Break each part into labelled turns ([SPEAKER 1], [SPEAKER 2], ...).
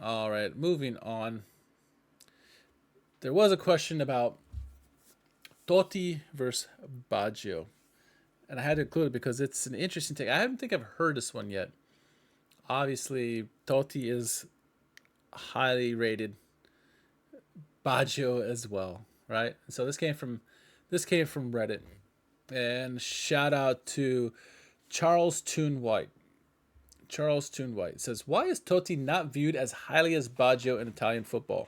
[SPEAKER 1] All right, moving on. There was a question about Totti versus Baggio, and I had to include it because it's an interesting take. I don't think I've heard this one yet. Obviously, Totti is highly rated, Baggio as well, right? So this came from Reddit, and shout out to Charles Toon White. Charles Toon White says, "Why is Totti not viewed as highly as Baggio in Italian football?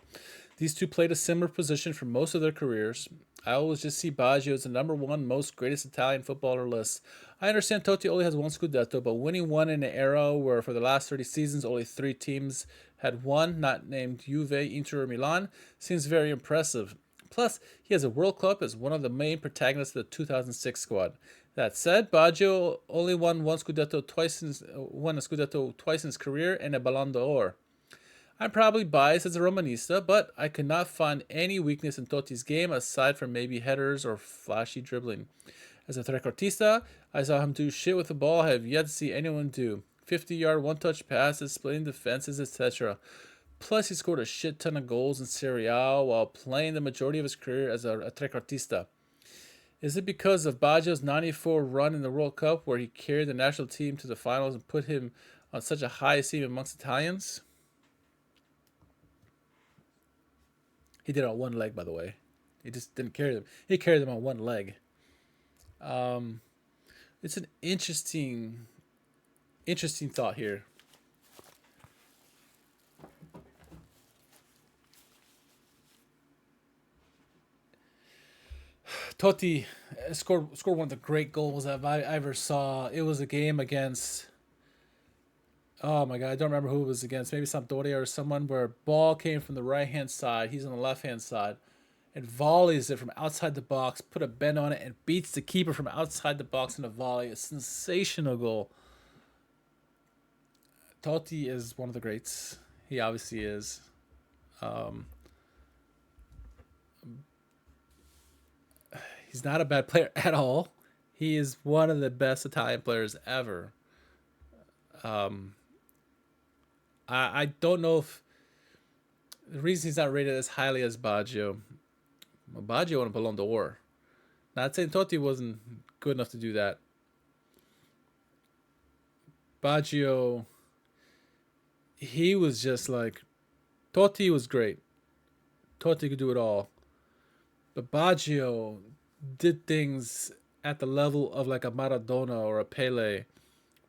[SPEAKER 1] These two played a similar position for most of their careers. I always just see Baggio as the number one most greatest Italian footballer list. I understand Totti only has one Scudetto, but winning one in an era where for the last 30 seasons only three teams had won, not named Juve, Inter, or Milan, seems very impressive. Plus, he has a World Cup as one of the main protagonists of the 2006 squad. That said, Baggio only won a Scudetto twice in his career and a Ballon d'Or. I'm probably biased as a Romanista, but I could not find any weakness in Totti's game aside from maybe headers or flashy dribbling. As a trequartista, I saw him do shit with the ball I have yet to see anyone do. 50-yard one-touch passes, splitting defenses, etc. Plus, he scored a shit ton of goals in Serie A while playing the majority of his career as a trequartista. Is it because of Baggio's 94 run in the World Cup where he carried the national team to the finals and put him on such a high esteem amongst Italians? He did it on one leg, by the way. He just didn't carry them. He carried them on one leg. Um, it's an interesting thought here. Totti scored one of the great goals that I ever saw. It was a game against. Oh my god, I don't remember who it was against. Maybe Sampdoria or someone where a ball came from the right hand side. He's on the left hand side and volleys it from outside the box, put a bend on it, and beats the keeper from outside the box in a volley. A sensational goal. Totti is one of the greats. He obviously is. Um, he's not a bad player at all. He is one of the best Italian players ever. Um, I don't know if the reason he's not rated as highly as Baggio. Well, Baggio won a Ballon d'Or. Not saying Totti wasn't good enough to do that. Baggio, he was just like Totti was great. Totti could do it all, but Baggio did things at the level of like a Maradona or a Pele,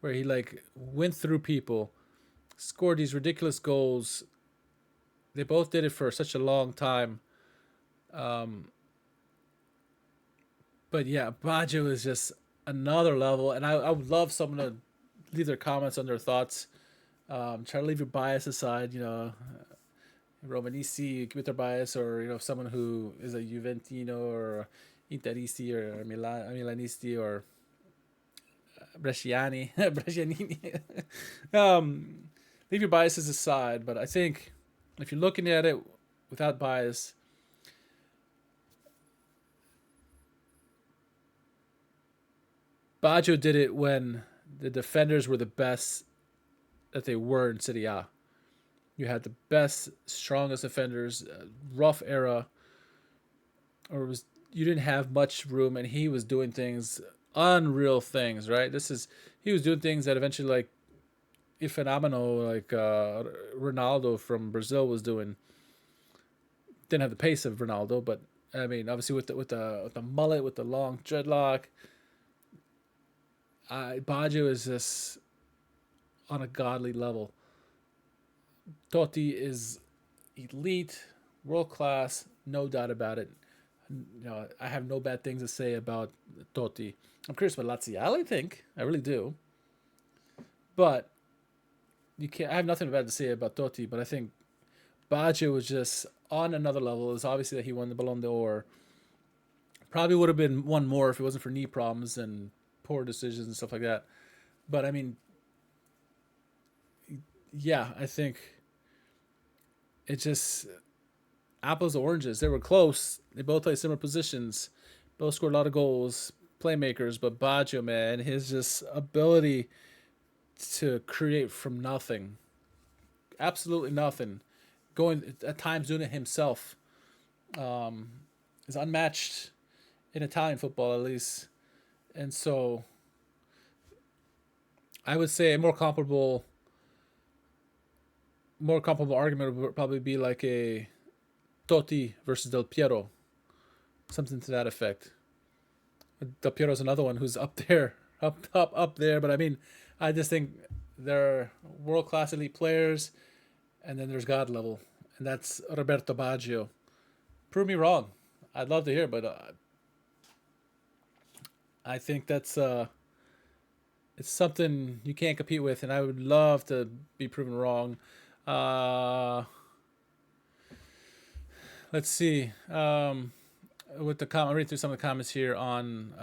[SPEAKER 1] where he like went through people, scored these ridiculous goals. They both did it for such a long time. Um, but yeah, Baggio is just another level, and I would love someone to leave their comments on their thoughts. Try to leave your bias aside. Romanisti with their bias, or someone who is a Juventino or Interisti or Milanisti or Bresciani, Brescianini. um, leave your biases aside, but I think if you're looking at it without bias, Baggio did it when the defenders were the best that they were in Serie A. You had the best, strongest defenders, rough era, or was you didn't have much room, and he was doing things, unreal things. Right? He was doing things that eventually like a phenomenal like Ronaldo from Brazil was doing. Didn't have the pace of Ronaldo, but I mean, obviously with the mullet, with the long dreadlock, Baggio is just on a godly level. Totti is elite, world class, no doubt about it. I have no bad things to say about Totti. I'm curious what Laziale think. I really do. But you can't. I have nothing bad to say about Totti. But I think Baggio was just on another level. It's obviously that he won the Ballon d'Or. Probably would have been one more if it wasn't for knee problems and poor decisions and stuff like that. But I mean, yeah, I think it just apples to oranges. They were close. They both played similar positions. Both scored a lot of goals, playmakers. But Baggio, man, his just ability to create from nothing, absolutely nothing, going at times doing it himself, is unmatched in Italian football at least. And so I would say a more comparable argument would probably be like a Totti versus Del Piero, something to that effect. Del Piero's another one who's up there, up there. But I mean, I just think they're world class elite players, and then there's God level, and that's Roberto Baggio. Prove me wrong. I'd love to hear, but I think that's it's something you can't compete with, and I would love to be proven wrong. Uh, let's see. With the comment, I'll read through some of the comments here on.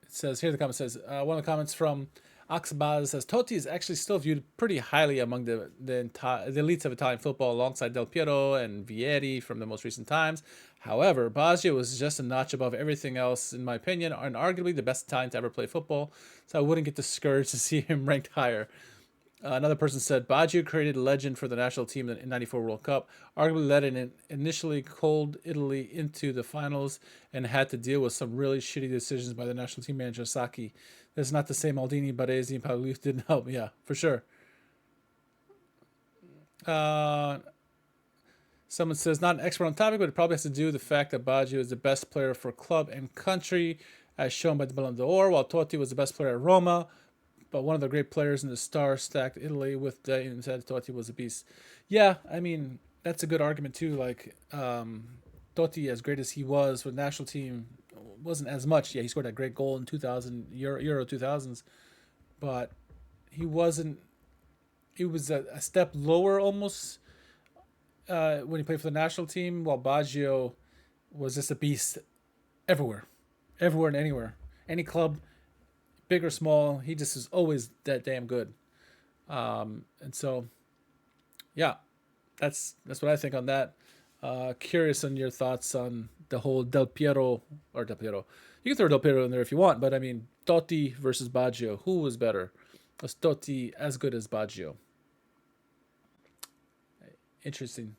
[SPEAKER 1] It says here the comment says one of the comments from Oxbaz says Totti is actually still viewed pretty highly among the elites of Italian football, alongside Del Piero and Vieri from the most recent times. However, Baggio was just a notch above everything else, in my opinion, and arguably the best Italian to ever play football. So I wouldn't get discouraged to see him ranked higher. Another person said Baggio created a legend for the national team in '94 World Cup. Arguably led an initially cold Italy into the finals and had to deal with some really shitty decisions by the national team manager Sacchi. That's not to say Maldini, Baresi, and Pagliuca didn't help. Yeah, for sure. Uh, Someone says not an expert on the topic, but it probably has to do with the fact that Baggio is the best player for club and country, as shown by the Ballon d'Or, while Totti was the best player at Roma, but one of the great players in the star-stacked Italy with the instead Totti was a beast. Yeah, I mean that's a good argument too. Like Totti, as great as he was with the national team, wasn't as much. Yeah, he scored that great goal in 2000 Euro 2000s, but he wasn't. He was a step lower almost when he played for the national team, while Baggio was just a beast everywhere, everywhere and anywhere, any club, big or small. He just is always that damn good. And so, yeah, that's what I think on that. Curious on your thoughts on the whole Del Piero or Del Piero. You can throw Del Piero in there if you want, but I mean Totti versus Baggio, who was better? Was Totti as good as Baggio? Interesting